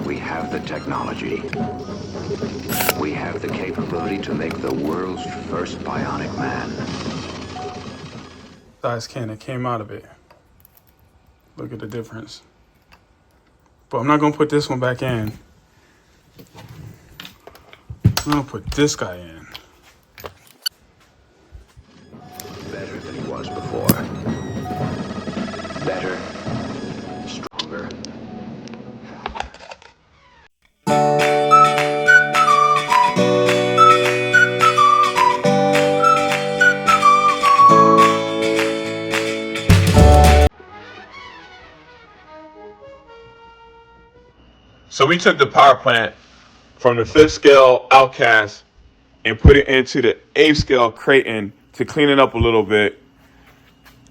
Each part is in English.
We have the technology. We have the capability to make the world's first bionic man. Size can that came out of it. Look at the difference. But I'm not gonna put this one back in. I'm gonna put this guy in. Better than he was before. Better, stronger. So we took the power plant from the 5th scale Outcast and put it into the 8th scale Kraton to clean it up a little bit.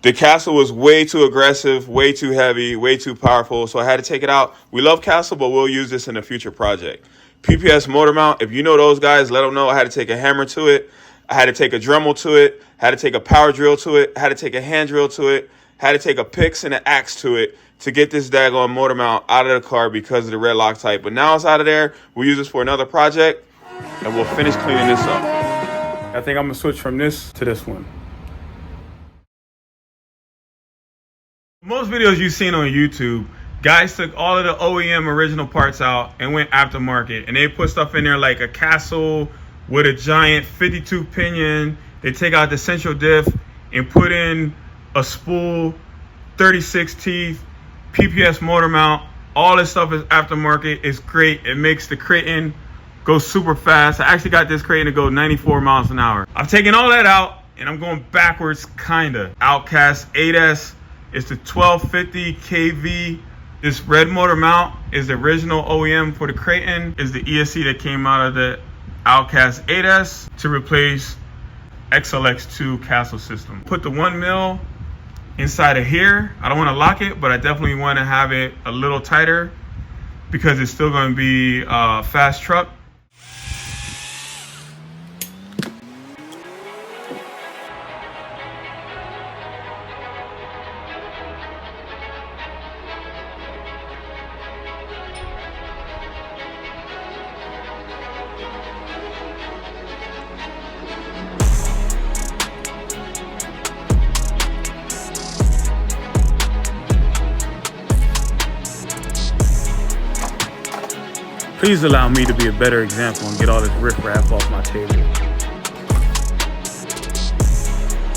The castle was way too aggressive, way too heavy, way too powerful, so I had to take it out. We love castle, but we'll use this in a future project. PPS motor mount, if you know those guys, let them know. I had to take a hammer to it. I had to take a Dremel to it. I had to take a power drill to it. I had to take a hand drill to it. I had to take a picks and an axe to it to get this daggone motor mount out of the car because of the red Loctite. But now it's out of there. We'll use this for another project, and we'll finish cleaning this up. I think I'm gonna switch from this to this one. Most videos you've seen on YouTube, guys took all of the OEM original parts out and went aftermarket, and they put stuff in there like a castle with a giant 52 pinion. They take out the central diff and put in a spool, 36 teeth, PPS motor mount. All this stuff is aftermarket. It's great. It makes the Kraton go super fast. I actually got this Kraton to go 94 miles an hour. I've taken all that out and I'm going backwards, kinda. Outcast 8S. It's the 1250 kV. This red motor mount is the original OEM for the Kraton. Is the ESC that came out of the Outcast 8S to replace XLX2 castle system. Put the 1 mil inside of here. I don't want to lock it, but I definitely want to have it a little tighter because it's still going to be a fast truck. Please allow me to be a better example and get all this riffraff off my table.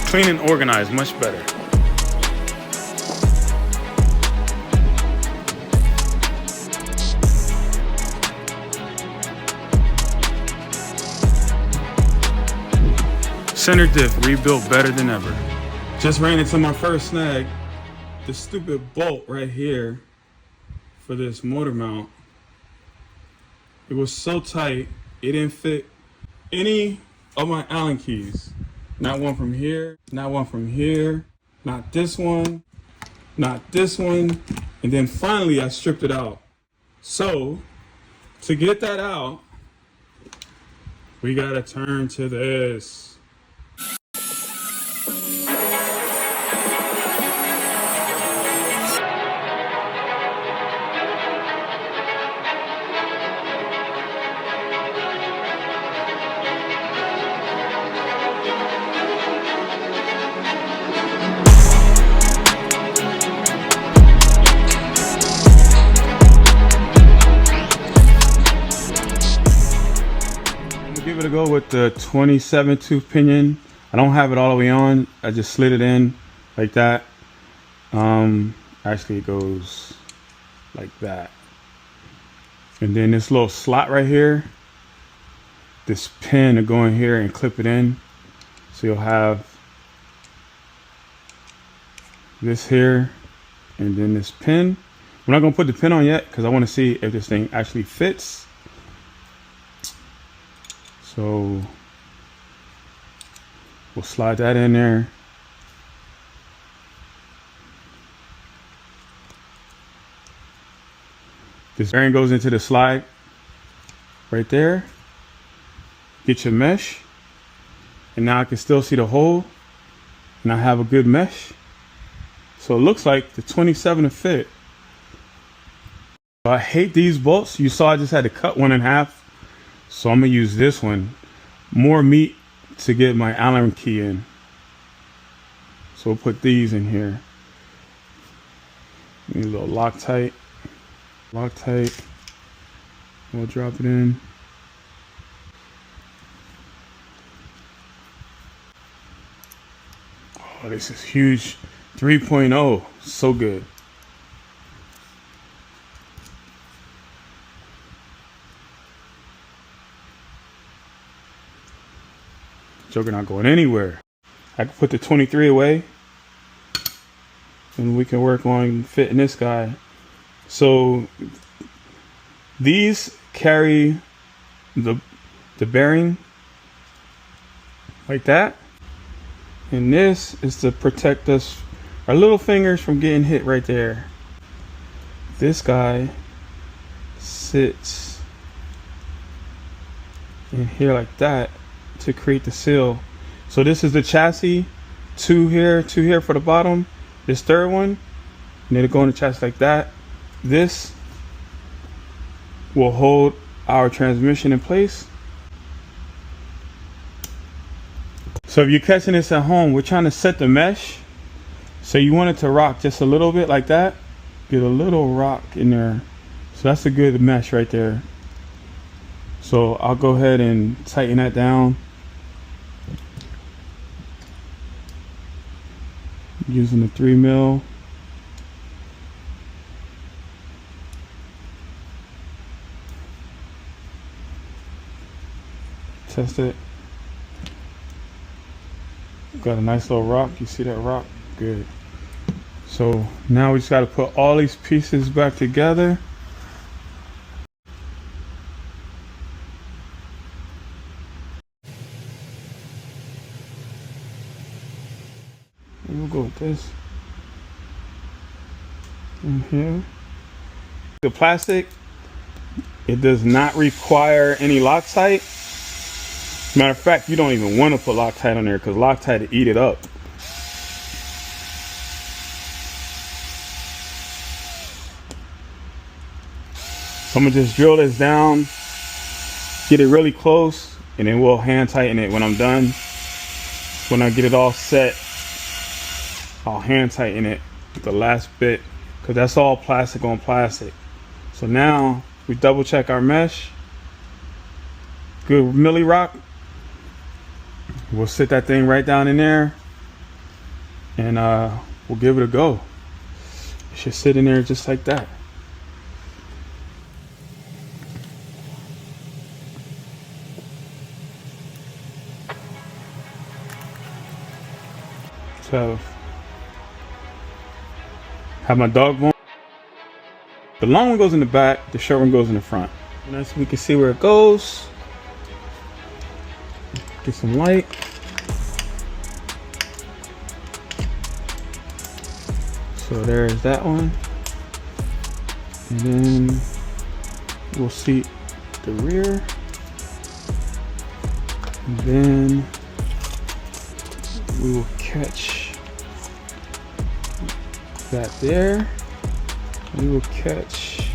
Clean and organized, much better. Center diff rebuilt better than ever. Just ran into my first snag. The stupid bolt right here for this motor mount. It was so tight, it didn't fit any of my Allen keys. Not one from here, not one from here, not this one, not this one. And then finally I stripped it out. So to get that out, we gotta turn to this. Give it a go with the 27 tooth pinion. I don't have it all the way on. I just slid it in like that. Actually it goes like that. And then this little slot right here, this pin to go in here and clip it in. So you'll have this here and then this pin. We're not gonna put the pin on yet because I want to see if this thing actually fits. So we'll slide that in there. This bearing goes into the slide right there. Get your mesh. And now I can still see the hole. And I have a good mesh. So it looks like the 27 will fit. I hate these bolts. You saw I just had to cut one in half. So I'm gonna use this one. More meat to get my Allen key in. So we'll put these in here. Need a little Loctite. Loctite. We'll drop it in. Oh, this is huge. 3.0. So good. Joker not going anywhere. I can put the 23 away and we can work on fitting this guy. So these carry the bearing like that. And this is to protect us, our little fingers, from getting hit right there. This guy sits in here like that to create the seal. So this is the chassis, two here for the bottom, this third one, and it'll go in the chassis like that. This will hold our transmission in place. So if you're catching this at home, we're trying to set the mesh. So you want it to rock just a little bit like that. Get a little rock in there. So that's a good mesh right there. So I'll go ahead and tighten that down. Using the 3mm. Test it. Got a nice little rock. You see that rock? Good. So now we just got to put all these pieces back together. We'll go with this in here. The plastic, it does not require any Loctite. Matter of fact, you don't even want to put Loctite on there because Loctite will eat it up. So I'm gonna just drill this down, get it really close, and then we'll hand tighten it when I'm done. When I get it all set, I'll hand tighten it with the last bit because that's all plastic on plastic. So now we double check our mesh. Good milli rock. We'll sit that thing right down in there and we'll give it a go. It should sit in there just like that. So have my dog bone. The long one goes in the back, the short one goes in the front. And so we can see where it goes. Get some light. So there's that one. And then we'll seat the rear. And then we will catch that there. We will catch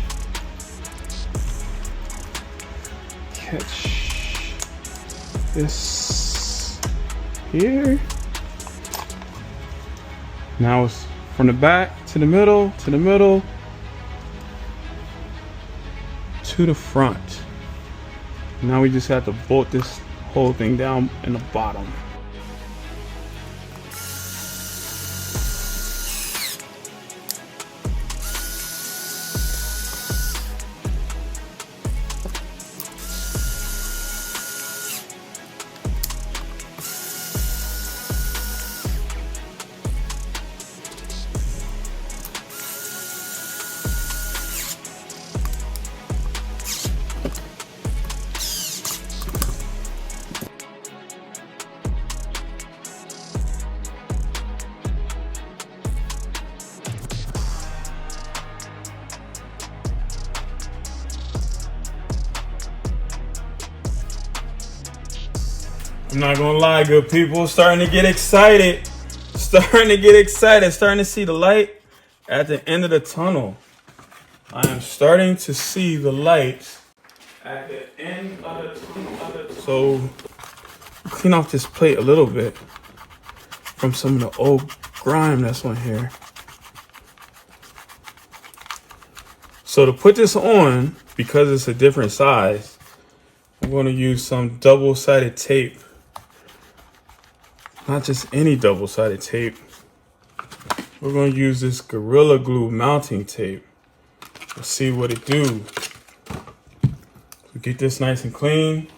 this here. Now it's from the back to the middle, to the middle, to the front. Now we just have to bolt this whole thing down in the bottom. I'm not gonna lie, good people, starting to get excited. Starting to see the light at the end of the tunnel. I am starting to see the lights at the end of the tunnel. So clean off this plate a little bit from some of the old grime that's on here. So to put this on, because it's a different size, I'm going to use some double-sided tape. Not just any double-sided tape. We're going to use this Gorilla Glue mounting tape. Let's see what it do. So get this nice and clean.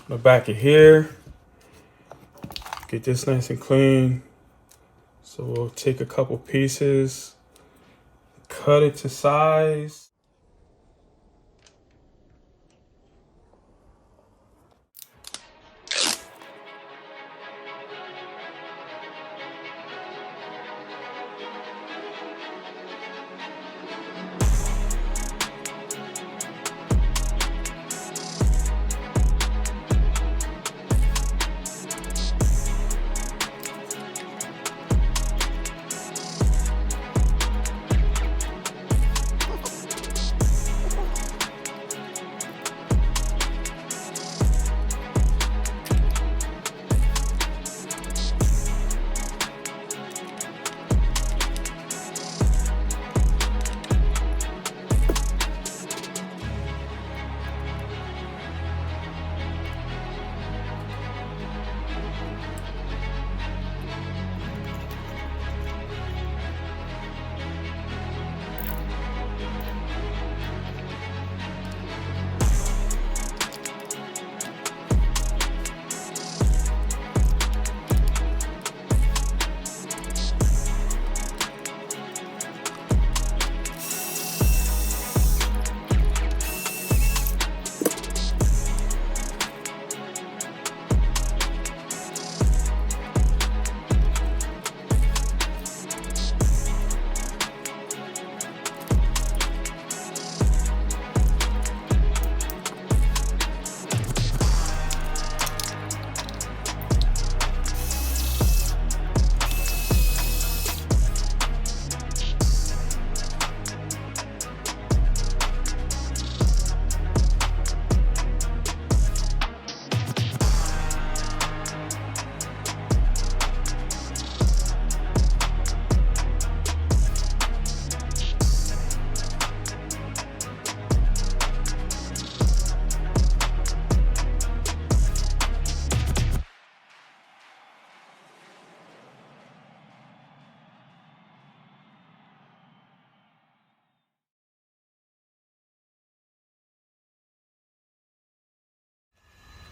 The back of here. Get this nice and clean. So we'll take a couple pieces, cut it to size.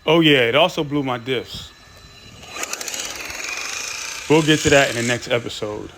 Oh yeah, it also blew my diffs. We'll get to that in the next episode.